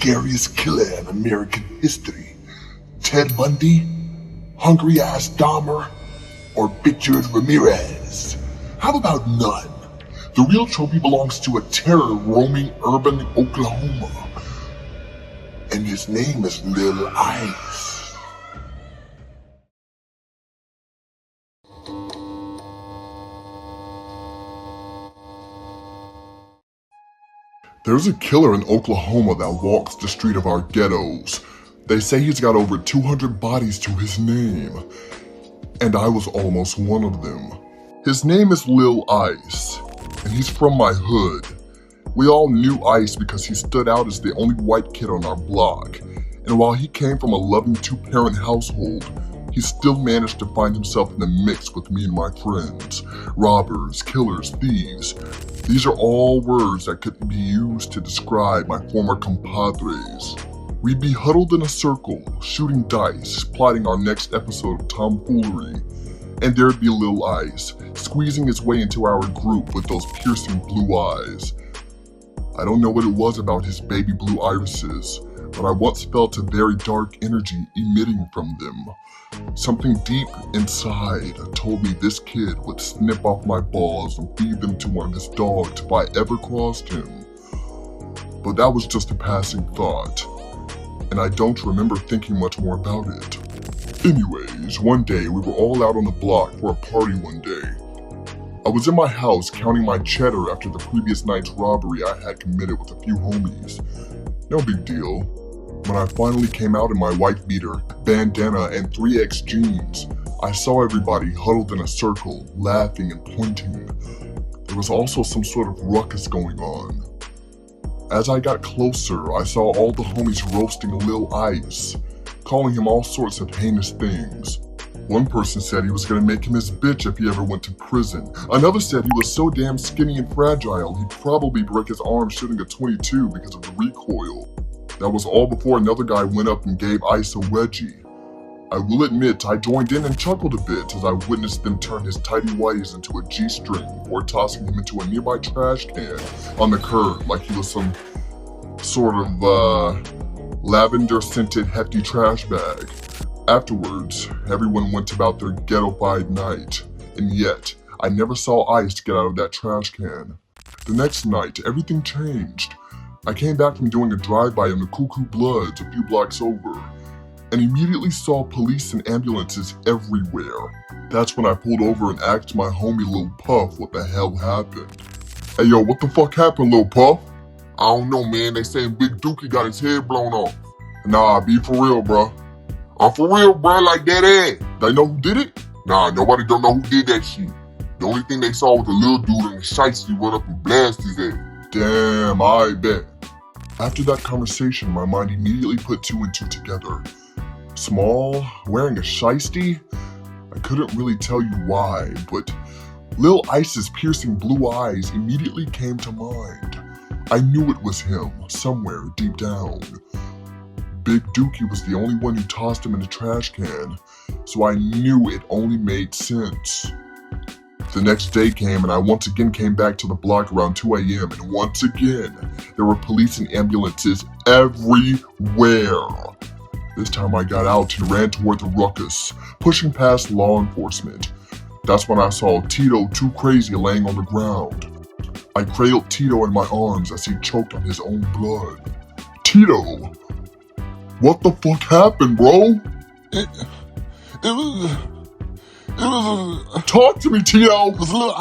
scariest killer in American history? Ted Bundy, hungry-ass Dahmer, or Richard Ramirez? How about none? The real trophy belongs to a terror roaming urban Oklahoma, and his name is Lil Ice. There's a killer in Oklahoma that walks the street of our ghettos. They say he's got over 200 bodies to his name, and I was almost one of them. His name is Lil Ice, and he's from my hood. We all knew Ice because he stood out as the only white kid on our block, and while he came from a loving two-parent household, he still managed to find himself in the mix with me and my friends. Robbers, killers, thieves. These are all words that could be used to describe my former compadres. We'd be huddled in a circle, shooting dice, plotting our next episode of tomfoolery, and there'd be Lil Ice, squeezing his way into our group with those piercing blue eyes. I don't know what it was about his baby blue irises, but I once felt a very dark energy emitting from them. Something deep inside told me this kid would snip off my balls and feed them to one of his dogs if I ever crossed him. But that was just a passing thought, and I don't remember thinking much more about it. Anyways, one day we were all out on the block for a party one day. I was in my house counting my cheddar after the previous night's robbery I had committed with a few homies. No big deal. When I finally came out in my white beater, bandana, and 3X jeans, I saw everybody huddled in a circle, laughing and pointing. There was also some sort of ruckus going on. As I got closer, I saw all the homies roasting Lil Ice, calling him all sorts of heinous things. One person said he was gonna make him his bitch if he ever went to prison. Another said he was so damn skinny and fragile, he'd probably break his arm shooting a .22 because of the recoil. That was all before another guy went up and gave Ice a wedgie. I will admit I joined in and chuckled a bit as I witnessed them turn his tighty whities into a G-string before tossing him into a nearby trash can on the curb like he was some sort of lavender-scented hefty trash bag. Afterwards, everyone went about their ghetto-fied night, and yet I never saw Ice get out of that trash can. The next night, everything changed. I came back from doing a drive-by in the Cuckoo Bloods a few blocks over, and immediately saw police and ambulances everywhere. That's when I pulled over and asked my homie Lil Puff what the hell happened. Hey yo, what the fuck happened, Lil Puff? I don't know, man. They saying Big Dookie got his head blown off. Nah, be for real, bro. I'm for real, bro, like that ass. They know who did it? Nah, nobody don't know who did that shit. The only thing they saw was a little dude in the shiesty went up and blasted his ass. Damn, I bet. After that conversation, my mind immediately put two and two together. Small, wearing a shiesty? I couldn't really tell you why, but Lil Ice's piercing blue eyes immediately came to mind. I knew it was him, somewhere deep down. Big Dookie was the only one who tossed him in the trash can, so I knew it only made sense. The next day came and I once again came back to the block around 2 a.m. and once again, there were police and ambulances everywhere. This time I got out and ran toward the ruckus, pushing past law enforcement. That's when I saw Tito Too Crazy laying on the ground. I cradled Tito in my arms as he choked on his own blood. Tito! What the fuck happened, bro? It was Talk to me, Tito! It was Lil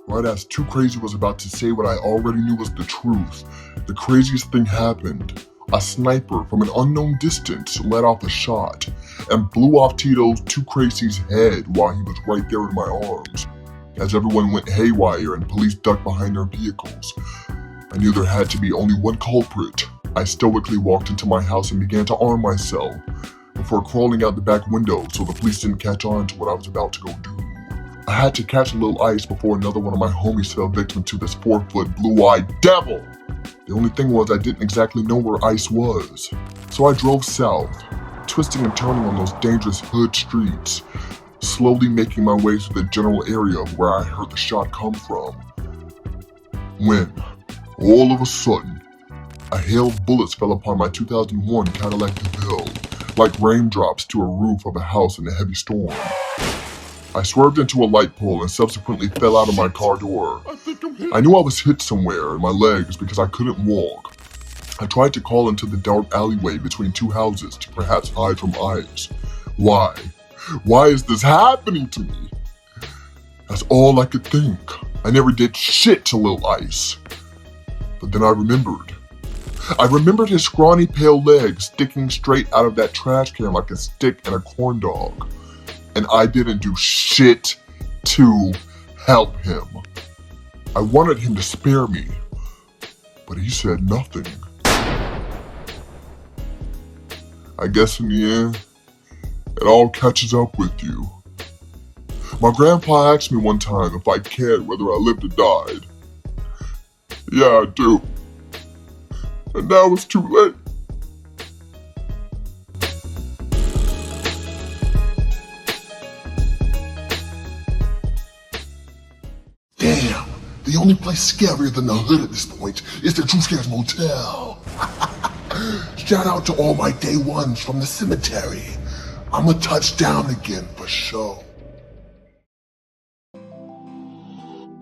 Right as Too Crazy was about to say what I already knew was the truth, the craziest thing happened. A sniper from an unknown distance let off a shot and blew off Tito Too Crazy's head while he was right there in my arms. As everyone went haywire and police ducked behind their vehicles, I knew there had to be only one culprit. I stoically walked into my house and began to arm myself before crawling out the back window so the police didn't catch on to what I was about to go do. I had to catch Lil Ice before another one of my homies fell victim to this 4-foot blue-eyed devil. The only thing was I didn't exactly know where Ice was, so I drove south, twisting and turning on those dangerous hood streets. slowly making my way to the general area of where I heard the shot come from. When, all of a sudden, a hail of bullets fell upon my 2001 Cadillac DeVille, like raindrops to a roof of a house in a heavy storm. I swerved into a light pole and subsequently fell out of my car door. I knew I was hit somewhere in my legs because I couldn't walk. I tried to crawl into the dark alleyway between two houses to perhaps hide from Ice. Why? Why is this happening to me? That's all I could think. I never did shit to Lil Ice. But then I remembered. I remembered his scrawny pale legs sticking straight out of that trash can like a stick in a corn dog. And I didn't do shit to help him. I wanted him to spare me, but he said nothing. I guess in the end, it all catches up with you. My grandpa asked me one time if I cared whether I lived or died. Yeah, I do. And now it's too late. Damn, the only place scarier than the hood at this point is the True Scares Motel. Shout out to all my day ones from the cemetery. I'ma touch down again for sure.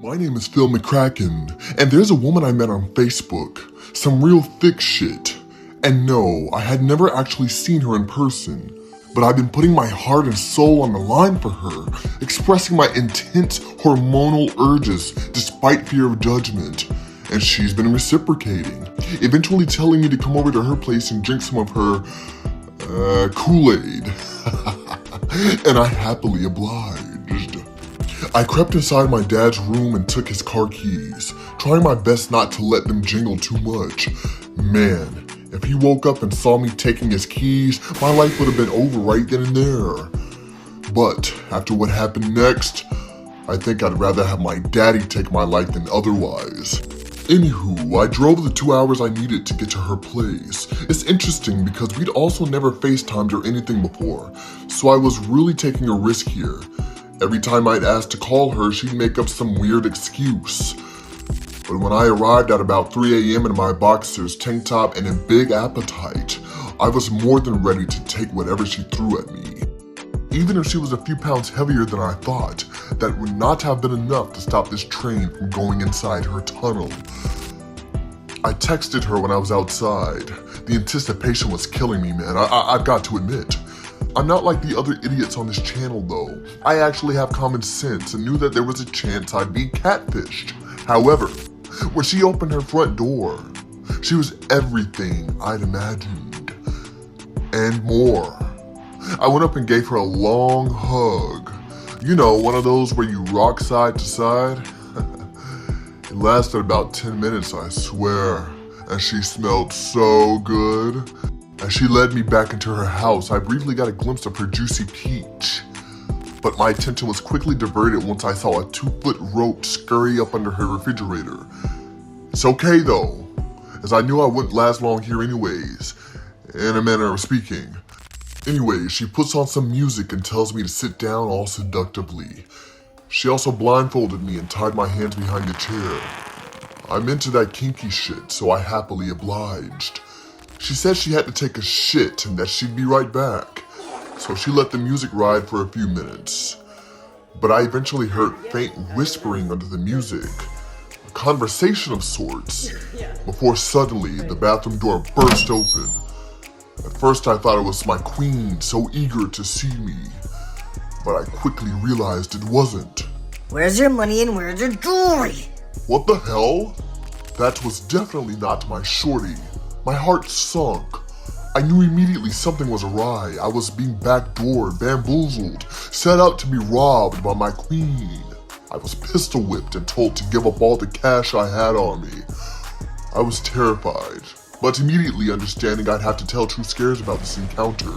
My name is Phil McCracken, and there's a woman I met on Facebook. Some real thick shit. And no, I had never actually seen her in person, but I've been putting my heart and soul on the line for her, expressing my intense hormonal urges despite fear of judgment. And she's been reciprocating, eventually telling me to come over to her place and drink some of her, Kool-Aid. And I happily obliged. I crept inside my dad's room and took his car keys, trying my best not to let them jingle too much. Man, if he woke up and saw me taking his keys, my life would have been over right then and there. But after what happened next, I think I'd rather have my daddy take my life than otherwise. Anywho, I drove the 2 hours I needed to get to her place. It's interesting because we'd also never FaceTimed or anything before, so I was really taking a risk here. Every time I'd ask to call her, she'd make up some weird excuse. But when I arrived at about 3 a.m. in my boxers, tank top, and a big appetite, I was more than ready to take whatever she threw at me. Even if she was a few pounds heavier than I thought, that would not have been enough to stop this train from going inside her tunnel. I texted her when I was outside. The anticipation was killing me, man. I've got to admit. I'm not like the other idiots on this channel though. I actually have common sense and knew that there was a chance I'd be catfished. However, when she opened her front door, she was everything I'd imagined. And more. I went up and gave her a long hug. You know, one of those where you rock side to side. It lasted about 10 minutes, I swear. And she smelled so good. As she led me back into her house, I briefly got a glimpse of her juicy peach. But my attention was quickly diverted once I saw a 2-foot rope scurry up under her refrigerator. It's okay though, as I knew I wouldn't last long here anyways, in a manner of speaking. Anyway, she puts on some music and tells me to sit down all seductively. She also blindfolded me and tied my hands behind the chair. I'm into that kinky shit, so I happily obliged. She said she had to take a shit and that she'd be right back, so she let the music ride for a few minutes. But I eventually heard faint whispering under the music, a conversation of sorts, before suddenly the bathroom door burst open. At first I thought it was my queen so eager to see me, but I quickly realized it wasn't. Where's your money and where's your jewelry? What the hell? That was definitely not my shorty. My heart sunk. I knew immediately something was awry. I was being backdoored, bamboozled, set up to be robbed by my queen. I was pistol whipped and told to give up all the cash I had on me. I was terrified, but immediately understanding I'd have to tell True Scares about this encounter.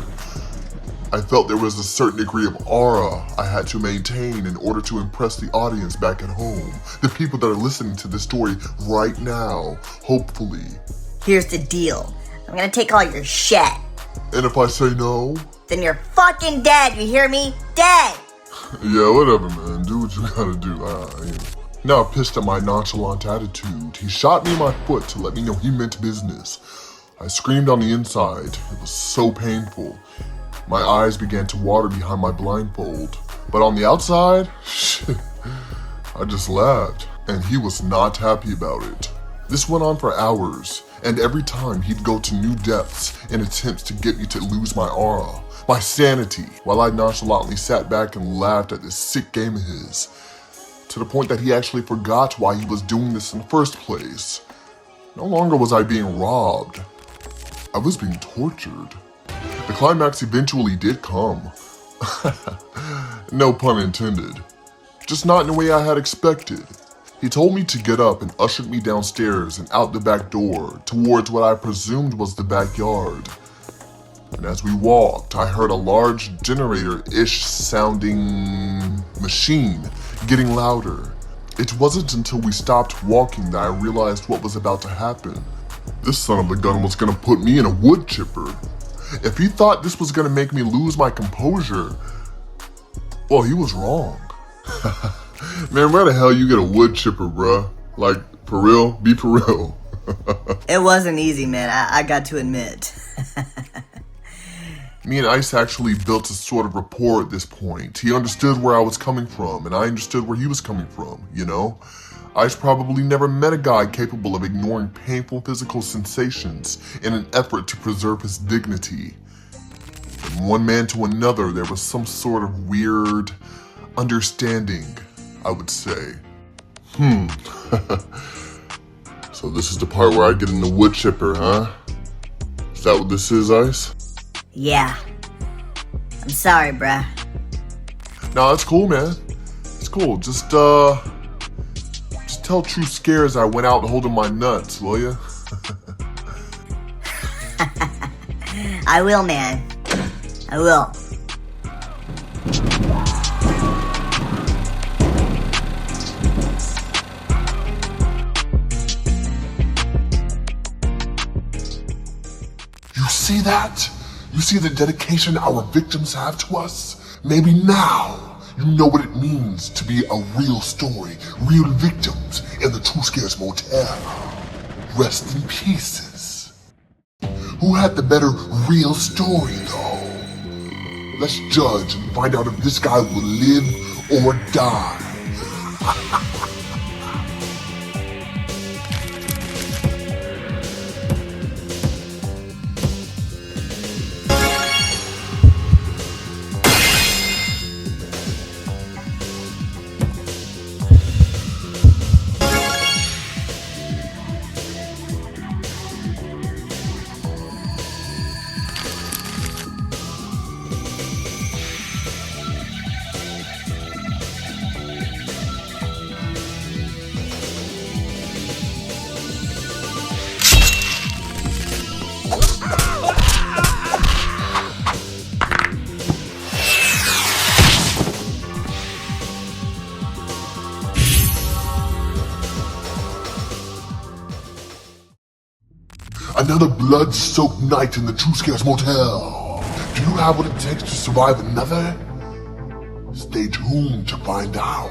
I felt there was a certain degree of aura I had to maintain in order to impress the audience back at home, the people that are listening to this story right now, hopefully. Here's the deal. I'm gonna take all your shit. And if I say no? Then you're fucking dead, you hear me? Dead! Yeah, whatever, man. Do what you gotta do. Now pissed at my nonchalant attitude, he shot me in my foot to let me know he meant business. I screamed on the inside. It was so painful. My eyes began to water behind my blindfold. But on the outside, shit, I just laughed. And he was not happy about it. This went on for hours, and every time he'd go to new depths in attempts to get me to lose my aura, my sanity, while I nonchalantly sat back and laughed at this sick game of his. To the point that he actually forgot why he was doing this in the first place. No longer was I being robbed. I was being tortured. The climax eventually did come. No pun intended. Just not in the way I had expected. He told me to get up and ushered me downstairs and out the back door towards what I presumed was the backyard. And as we walked, I heard a large generator-ish sounding machine getting louder. It wasn't until we stopped walking that I realized what was about to happen. This son of a gun was gonna put me in a wood chipper. If he thought this was gonna make me lose my composure, well, he was wrong. Man, where the hell you get a wood chipper, bruh? Like, for real? Be for real. It wasn't easy, man. I got to admit. Me and Ice actually built a sort of rapport at this point. He understood where I was coming from, and I understood where he was coming from, you know? Ice probably never met a guy capable of ignoring painful physical sensations in an effort to preserve his dignity. From one man to another, there was some sort of weird understanding, I would say. So this is the part where I get in the wood chipper, huh? Is that what this is, Ice? Yeah. I'm sorry, bruh. Nah, it's cool, man. It's cool. Just tell True Scares I went out holding my nuts, will ya? I will, man. I will. You see that? You see the dedication our victims have to us? Maybe now you know what it means to be a real story, real victims in the True Scares Motel. Rest in pieces. Who had the better real story though? Let's judge and find out if this guy will live or die. Another blood-soaked night in the True Scares Motel. Do you have what it takes to survive another? Stay tuned to find out.